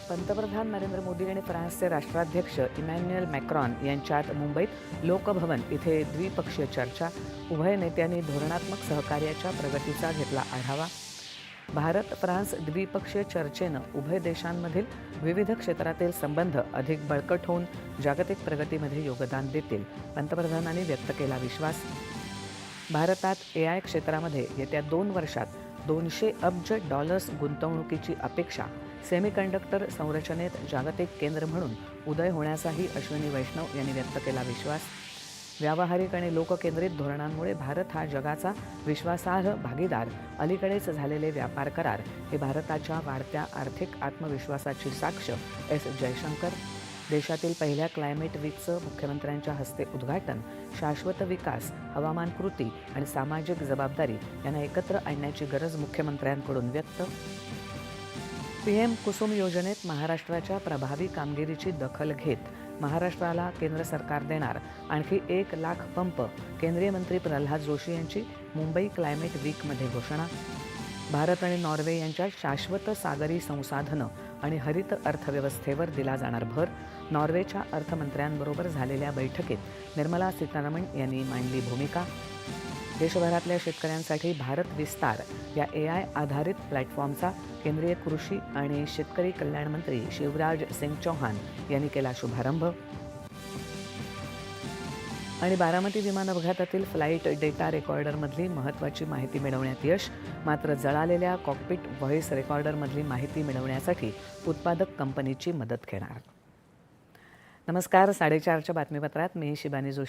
पंतप्रधान नरेंद्र मोदी आणि फ्रान्सचे राष्ट्राध्यक्ष इमॅन्युएल मॅक्रॉन यांच्यात मुंबईत लोकभवन इथे द्विपक्षीय चर्चा. उभय नेत्यांनी धोरणात्मक सहकार्याच्या प्रगतीचा घेतला आढावा. भारत फ्रान्स द्विपक्षीय चर्चेनं उभय देशांमधील विविध क्षेत्रातील संबंध अधिक बळकट होऊन जागतिक प्रगतीमध्ये योगदान देतील, पंतप्रधानांनी व्यक्त केला विश्वास. भारतात AI क्षेत्रामध्ये येत्या 2 वर्षात $200 अब्ज गुंतवणुकीची अपेक्षा. सेमीकंडक्टर संरचनेत जागतिक केंद्र म्हणून उदय होण्याचाही अश्विनी वैष्णव यांनी व्यक्त केला विश्वास. व्यावहारिक आणि लोककेंद्रित धोरणांमुळे भारत हा जगाचा विश्वासार्ह भागीदार. अलीकडेच झालेले व्यापार करार हे भारताच्या वाढत्या आर्थिक आत्मविश्वासाची साक्ष. एस जयशंकर. देशातील पहिल्या क्लायमेट वीकचं मुख्यमंत्र्यांच्या हस्ते उद्घाटन. शाश्वत विकास, हवामान कृती आणि सामाजिक जबाबदारी यांना एकत्र आणण्याची गरज मुख्यमंत्र्यांकडून व्यक्त. PM कुसुम योजनेत महाराष्ट्राच्या प्रभावी कामगिरीची दखल घेत महाराष्ट्राला केंद्र सरकार देणार आणखी 1 लाख पंप. केंद्रीय मंत्री प्रल्हाद जोशी यांची मुंबई क्लायमेट वीकमध्ये घोषणा. भारत आणि नॉर्वे यांच्यात शाश्वत सागरी संसाधनं आणि हरित अर्थव्यवस्थेवर दिला जाणार भर. नॉर्वेच्या अर्थमंत्र्यांबरोबर झालेल्या बैठकीत निर्मला सीतारामन यांनी मांडली भूमिका. देशभरातल्या शेतकऱ्यांसाठी भारत विस्तार या AI आधारित प्लॅटफॉर्मचा केंद्रीय कृषी आणि शेतकरी कल्याण मंत्री शिवराज सिंग चौहान यांनी केला शुभारंभ. आणि बारामती विमान अपघातातील फ्लाईट डेटा रेकॉर्डरमधली महत्त्वाची माहिती मिळवण्यात यश. मात्र जळालेल्या कॉकपिट व्हॉईस रेकॉर्डरमधली माहिती मिळवण्यासाठी उत्पादक कंपनीची मदत घेणार. नमस्कार, 4:30च्या बातमीपत्रात मी शिबानी जोशी